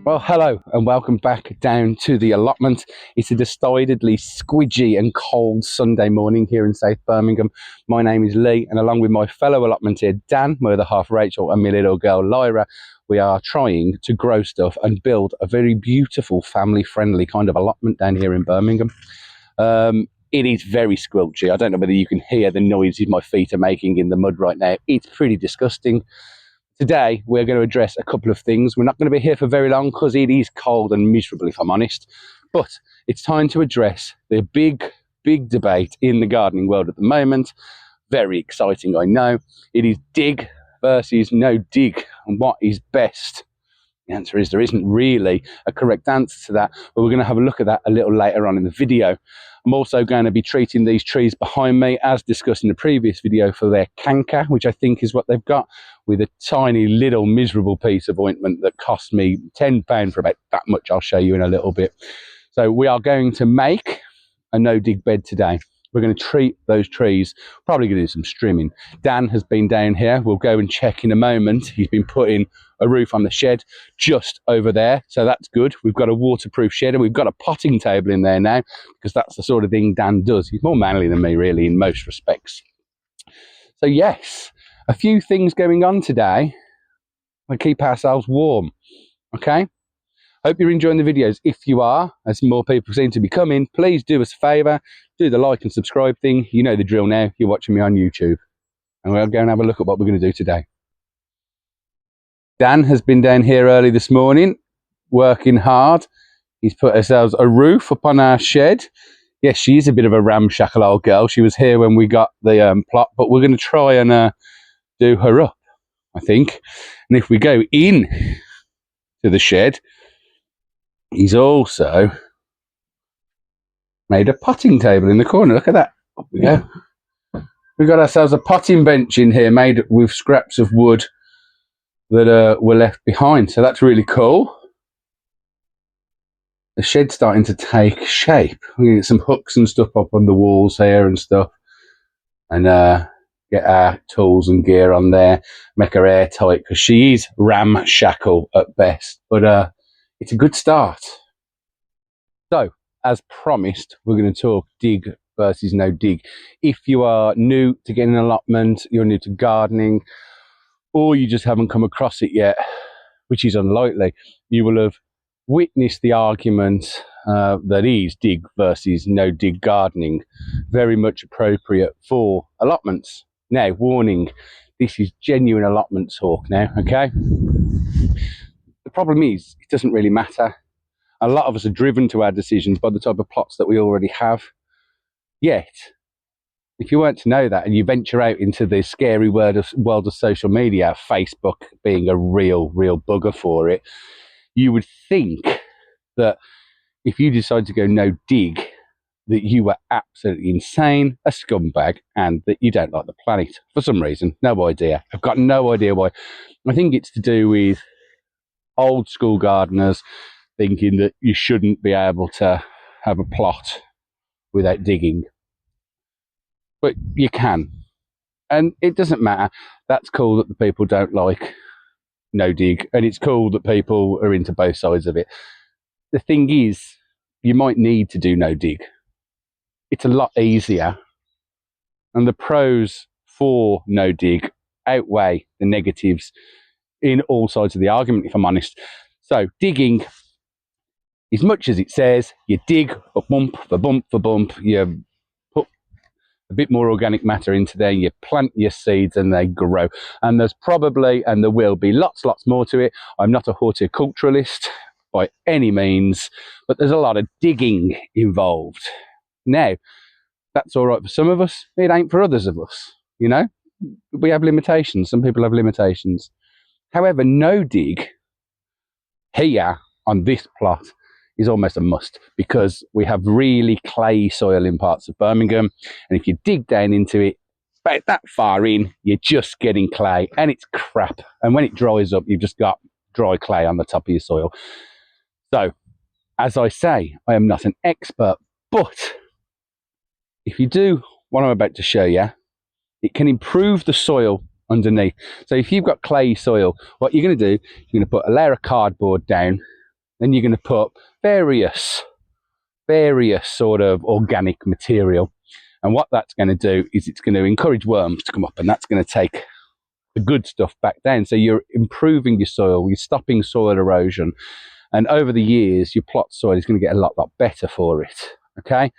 Well, hello and welcome back down to the allotment. It's a decidedly squidgy and cold Sunday morning here in South Birmingham. My name is Lee, and along with my fellow allotmenter Dan, my other half Rachel, and my little girl Lyra, we are trying to grow stuff and build a very beautiful family-friendly kind of allotment down here in Birmingham. It is very squelchy. I don't know whether you can hear the noises my feet are making in the mud right now. It's pretty disgusting. Today, we're going to address a couple of things. We're not going to be here for very long because it is cold and miserable, if I'm honest. But it's time to address the big debate in the gardening world at the moment. Very exciting, I know. It is dig versus no dig, and what is best. The answer is there isn't really a correct answer to that, but we're going to have a look at that a little later on in the video. I'm also going to be treating these trees behind me, as discussed in the previous video, for their canker, which I think is what they've got, with a tiny little miserable piece of ointment that cost me £10 for about that much. I'll show you in a little bit. So we are going to make a no-dig bed today. We're going to treat those trees, probably going to do some trimming. Dan has been down here. We'll go and check in a moment. He's been putting a roof on the shed just over there, so that's good. We've got a waterproof shed and we've got a potting table in there now, because that's the sort of thing Dan does. He's more manly than me, really, in most respects. So yes, a few things going on today. We'll keep ourselves warm, okay? Hope you're enjoying the videos. If you are, as more people seem to be coming, please do us a favour, do the like and subscribe thing. You know the drill now. You're watching me on YouTube. And we'll go and have a look at what we're going to do today. Dan has been down here early this morning, working hard. He's put ourselves a roof up on our shed. Yes, she is a bit of a ramshackle old girl. She was here when we got the plot, but we're going to try and do her up, I think. And if we go in to the shed, he's also made a potting table in the corner. Look at that. Up we go. We've got ourselves a potting bench in here made with scraps of wood that were left behind. So that's really cool. The shed's starting to take shape. We get some hooks and stuff up on the walls here and stuff. And get our tools and gear on there. Make her airtight, because she is ramshackle at best. But it's a good start. So, as promised, we're going to talk dig versus no dig. If you are new to getting an allotment, you're new to gardening, or you just haven't come across it yet, which is unlikely, you will have witnessed the argument that is dig versus no dig gardening, very much appropriate for allotments. Now, warning, this is genuine allotment talk now, okay? The problem is, it doesn't really matter. A lot of us are driven to our decisions by the type of plots that we already have. Yet, if you weren't to know that and you venture out into the scary world of social media, Facebook being a real bugger for it, you would think that if you decide to go no dig, that you were absolutely insane, a scumbag, and that you don't like the planet for some reason. No idea. I've got no idea why. I think it's to do with old school gardeners thinking that you shouldn't be able to have a plot without digging. But you can. And it doesn't matter. That's cool that the people don't like no dig, and it's cool that people are into both sides of it. The thing is, you might need to do no dig. It's a lot easier, and the pros for no dig outweigh the negatives in all sides of the argument, if I'm honest. So digging, as much as it says, you dig a bump for bump for bump, you put a bit more organic matter into there, you plant your seeds and they grow. And there's probably, and there will be, lots more to it. I'm not a horticulturalist by any means, but there's a lot of digging involved. Now, that's all right for some of us. It ain't for others of us, you know? We have limitations. Some people have limitations. However, no dig here on this plot is almost a must, because we have really clay soil in parts of Birmingham, and if you dig down into it about that far in, you're just getting clay, and it's crap. And when it dries up, you've just got dry clay on the top of your soil. So, as I say, I am not an expert, but if you do what I'm about to show you, it can improve the soil underneath. So if you've got clay soil, what you're going to do, you're going to put a layer of cardboard down, Then you're going to put various sort of organic material. And what that's going to do is it's going to encourage worms to come up, and that's going to take the good stuff back down. So you're improving your soil, you're stopping soil erosion. And over the years, your plot soil is going to get a lot better for it. Okay?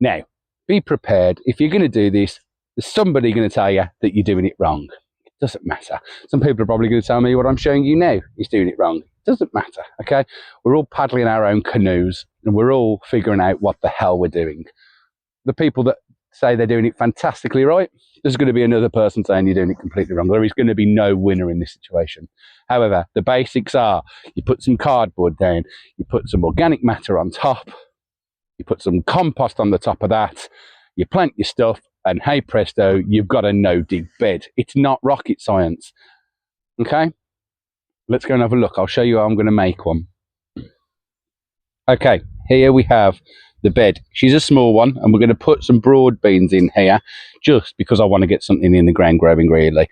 Now, be prepared. If you're going to do this, there's somebody going to tell you that you're doing it wrong. It doesn't matter. Some people are probably going to tell me what I'm showing you now is doing it wrong. It doesn't matter. Okay? We're all paddling our own canoes, and we're all figuring out what the hell we're doing. The people that say they're doing it fantastically right, there's going to be another person saying you're doing it completely wrong. There is going to be no winner in this situation. However, the basics are you put some cardboard down, you put some organic matter on top, you put some compost on the top of that, you plant your stuff, and hey presto, you've got a no-dig bed. It's not rocket science. Okay? Let's go and have a look. I'll show you how I'm going to make one. Okay, here we have the bed. She's a small one, and we're going to put some broad beans in here just because I want to get something in the ground growing really.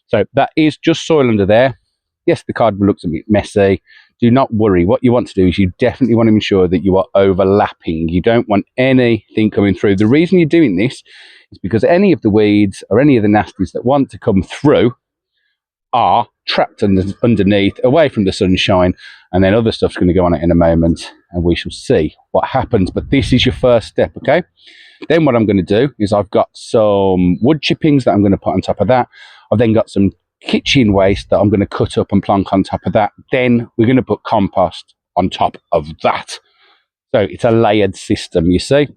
So that is just soil under there. Yes, the cardboard looks a bit messy. Do not worry. What you want to do is you definitely want to ensure that you are overlapping. You don't want anything coming through. The reason you're doing this is because any of the weeds or any of the nasties that want to come through are trapped underneath, away from the sunshine, and then other stuff's going to go on it in a moment, and we shall see what happens. But this is your first step, okay? Then what I'm going to do is I've got some wood chippings that I'm going to put on top of that. I've then got some kitchen waste that I'm going to cut up and plonk on top of that. Then we're going to put compost on top of that. So it's a layered system, you see.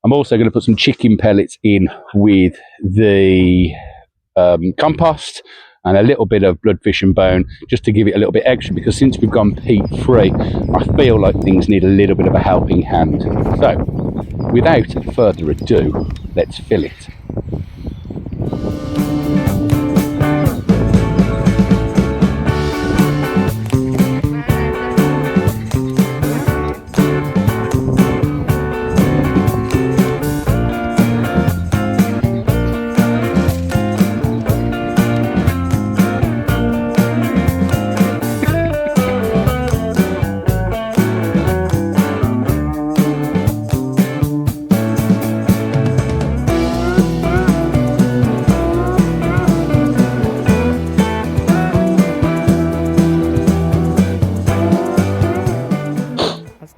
I'm also going to put some chicken pellets in with the compost, and a little bit of bloodfish and bone just to give it a little bit extra, because since we've gone peat free, I feel like things need a little bit of a helping hand. So without further ado, let's fill it.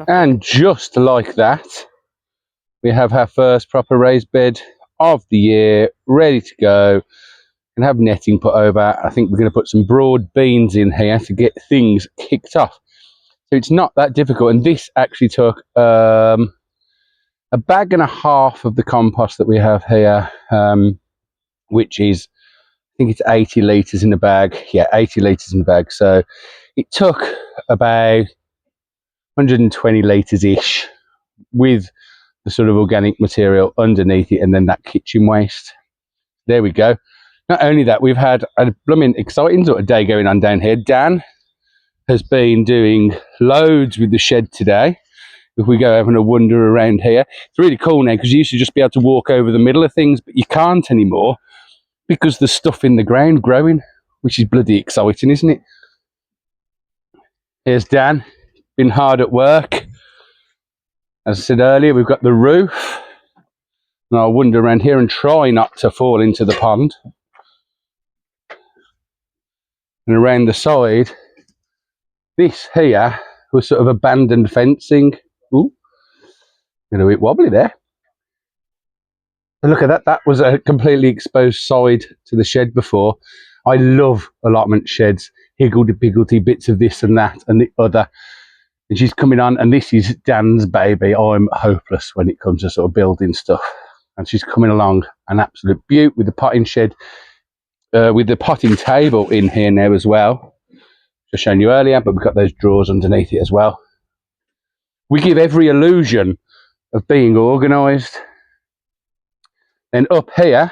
And just like that, we have our first proper raised bed of the year, ready to go, and have netting put over. I think we're going to put some broad beans in here to get things kicked off. So it's not that difficult. And this actually took a bag and a half of the compost that we have here, which is, I think it's 80 litres in a bag. Yeah, 80 litres in a bag. So it took about 120 litres-ish with the sort of organic material underneath it, and then that kitchen waste. There we go. Not only that, we've had a blooming exciting sort of day going on down here. Dan has been doing loads with the shed today. If we go having a wander around here, it's really cool now, because you used to just be able to walk over the middle of things, but you can't anymore because there's stuff in the ground growing, which is bloody exciting, isn't it? Here's Dan, been hard at work. As I said earlier, we've got the roof, and I'll wander around here and try not to fall into the pond. And around the side, this here was sort of abandoned fencing. Ooh, a bit wobbly there. And look at that, that was a completely exposed side to the shed before. I love allotment sheds, higgledy-piggledy bits of this and that and the other. And she's coming on, and this is Dan's baby. I'm hopeless when it comes to sort of building stuff. And she's coming along, an absolute beaut, with the potting shed, with the potting table in here now as well. Just shown you earlier, but we've got those drawers underneath it as well. We give every illusion of being organised. Then up here,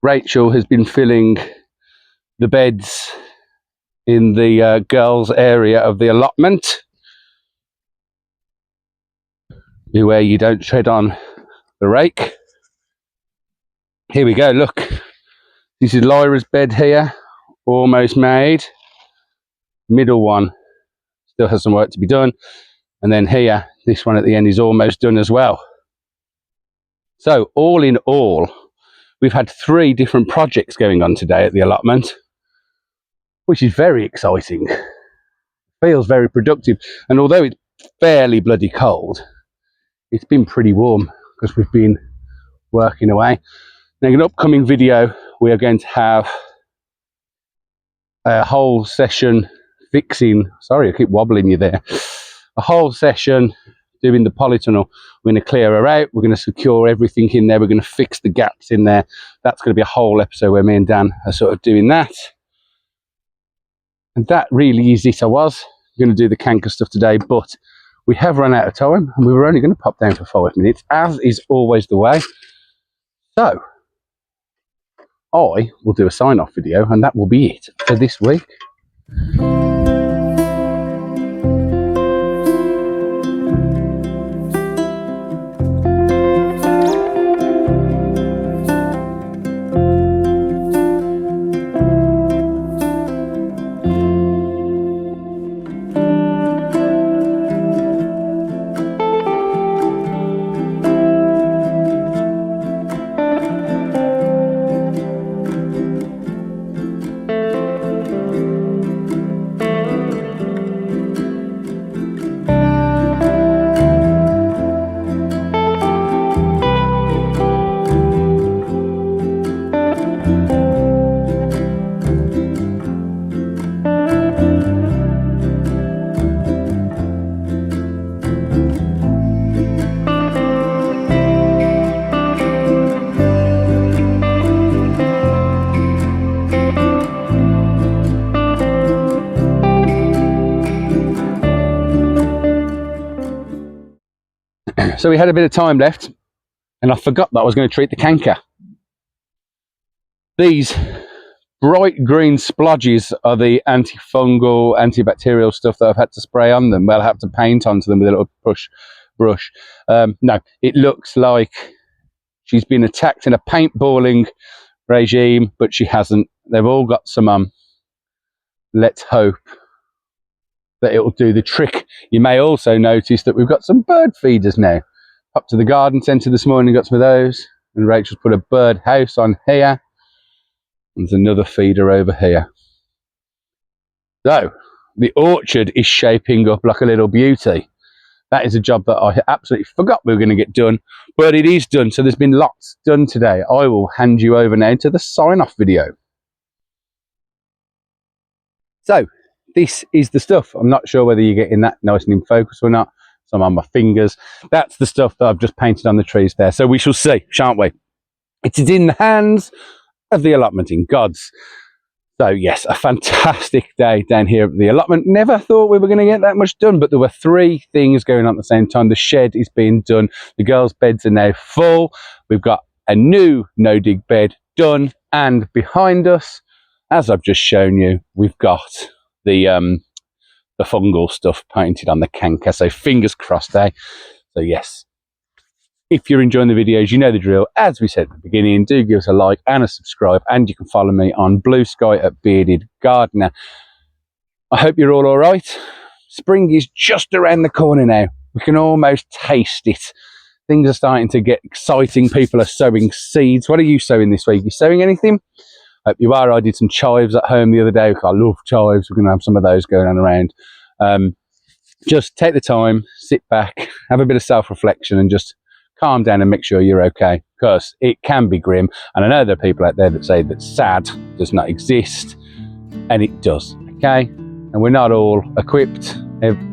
Rachel has been filling the beds in the girls' area of the allotment. Beware you don't tread on the rake. Here we go, look. This is Lyra's bed here, almost made. Middle one still has some work to be done. And then here, this one at the end is almost done as well. So all in all, we've had 3 different projects going on today at the allotment, which is very exciting. Feels very productive. And although it's fairly bloody cold, it's been pretty warm because we've been working away. Now, in an upcoming video, we are going to have a whole session fixing, sorry, I keep wobbling you there, a whole session doing the polytunnel. We're going to clear her out, we're going to secure everything in there, we're going to fix the gaps in there. That's going to be a whole episode where me and Dan are sort of doing that. And that really is it. I was going to do the canker stuff today, but we have run out of time and we were only going to pop down for 5 minutes, as is always the way. So I will do a sign-off video and that will be it for this week. So we had a bit of time left and I forgot that I was going to treat the canker. These bright green splodges are the antifungal, antibacterial stuff that I've had to spray on them. Well, I have to paint onto them with a little brush. No, it looks like she's been attacked in a paintballing regime, but she hasn't. They've all got some, let's hope that it will do the trick. You may also notice that we've got some bird feeders now. Up to the garden centre this morning, got some of those, and Rachel's put a bird house on here. There's another feeder over here. So the orchard is shaping up like a little beauty. That is a job that I absolutely forgot we were going to get done, but it is done. So there's been lots done today. I will hand you over now to the sign-off video. So this is the stuff. I'm not sure whether you're getting that nice and in focus or not. Some on my fingers. That's the stuff that I've just painted on the trees there. So we shall see, shan't we? It is in the hands of the allotment in God's. So yes, a fantastic day down here at the allotment. Never thought we were going to get that much done, but there were 3 things going on at the same time. The shed is being done. The girls' beds are now full. We've got a new no-dig bed done. And behind us, as I've just shown you, we've got the fungal stuff painted on the canker. So fingers crossed, eh? So yes, if you're enjoying the videos, you know the drill. As we said at the beginning, do give us a like and a subscribe, and you can follow me on Blue Sky at Bearded Gardener. I hope you're all right. Spring is just around the corner now. We can almost taste it. Things are starting to get exciting. People are sowing seeds. What are you sowing this week? You sowing anything? Hope you are. I did some chives at home the other day. I love chives. We're going to have some of those going on around. Just take the time, sit back, have a bit of self-reflection and just calm down and make sure you're okay, because it can be grim. And I know there are people out there that say that sad does not exist, and it does, okay? And we're not all equipped,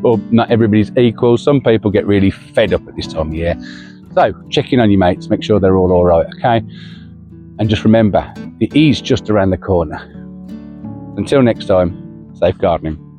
or not everybody's equal. Some people get really fed up at this time of year. So check in on your mates, make sure they're all right, okay? And just remember, it is just around the corner. Until next time, safe gardening.